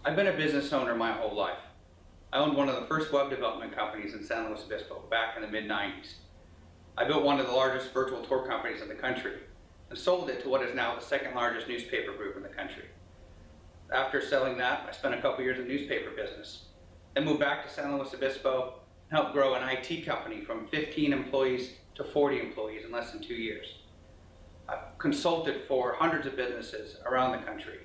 I've been a business owner my whole life. I owned one of the first web development companies in San Luis Obispo back in the mid-90s. I built one of the largest virtual tour companies in the country and sold it to what is now the second largest newspaper group in the country. After selling that, I spent a couple years in newspaper business. Then moved back to San Luis Obispo and helped grow an IT company from 15 employees to 40 employees in less than 2 years. I've consulted for hundreds of businesses around the country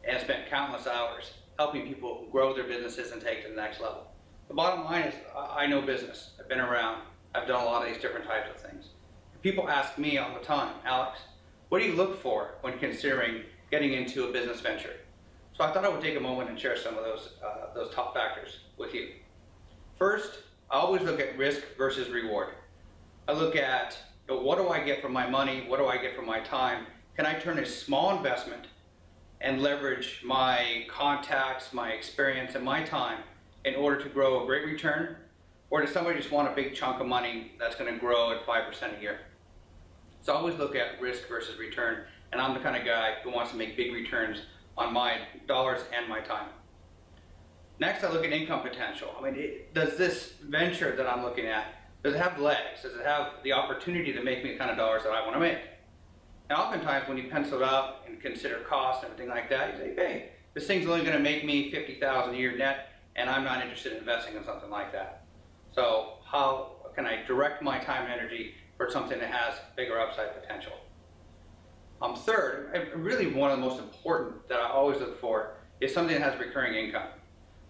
and spent countless hours helping people grow their businesses and take it to the next level. The bottom line is I know business. I've been around. I've done a lot of these different types of things. People ask me all the time, Alex, what do you look for when considering getting into a business venture? So I thought I would take a moment and share some of those top factors with you. First, I always look at risk versus reward. I look at what do I get for my money? What do I get for my time? Can I turn a small investment and leverage my contacts, my experience, and my time in order to grow a great return? Or does somebody just want a big chunk of money that's going to grow at 5% a year? So I always look at risk versus return, and I'm the kind of guy who wants to make big returns on my dollars and my time. Next, I look at income potential. I mean, does this venture that I'm looking at, does it have legs? Does it have the opportunity to make me the kind of dollars that I want to make? And oftentimes when you pencil it out and consider costs and everything like that, you say, hey, this thing's only going to make me $50,000 a year net, and I'm not interested in investing in something like that. So how can I direct my time and energy for something that has bigger upside potential? Third, and really one of the most important that I always look for is something that has recurring income.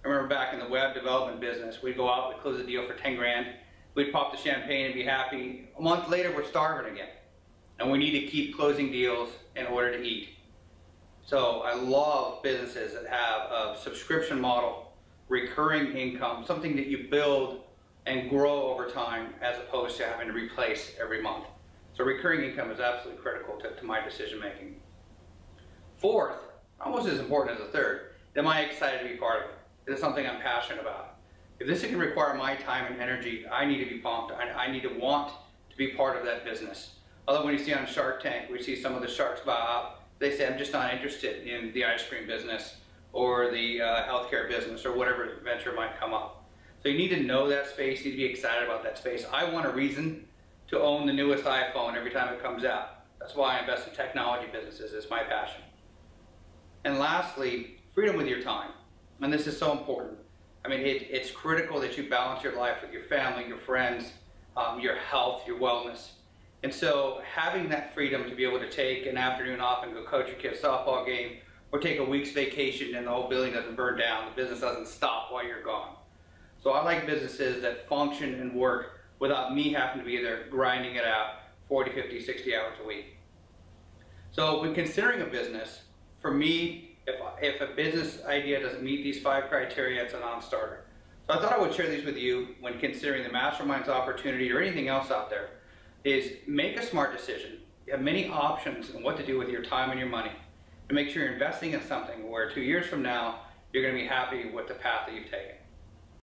I remember back in the web development business, we'd go out, we'd close a deal for 10 grand, we'd pop the champagne and be happy. A month later, we're starving again. And we need to keep closing deals in order to eat. So I love businesses that have a subscription model, recurring income, something that you build and grow over time as opposed to having to replace every month. So recurring income is absolutely critical to my decision making. Fourth, almost as important as the third, am I excited to be part of it? Is it something I'm passionate about? If this can require my time and energy, I need to be pumped. I need to want to be part of that business. Although when you see on Shark Tank, we see some of the sharks bow out, they say, I'm just not interested in the ice cream business or the healthcare business or whatever venture might come up. So you need to know that space, you need to be excited about that space. I want a reason to own the newest iPhone every time it comes out. That's why I invest in technology businesses, it's my passion. And lastly, freedom with your time. And this is so important. I mean, it's critical that you balance your life with your family, your friends, your health, your wellness. And so having that freedom to be able to take an afternoon off and go coach your kid's softball game, or take a week's vacation and the whole building doesn't burn down, the business doesn't stop while you're gone. So I like businesses that function and work without me having to be there grinding it out 40, 50, 60 hours a week. So when considering a business, for me, if a business idea doesn't meet these 5 criteria, it's a non-starter. So I thought I would share these with you when considering the Masterminds opportunity or anything else out there, is make a smart decision. You have many options on what to do with your time and your money to make sure you're investing in something where 2 years from now, you're going to be happy with the path that you've taken.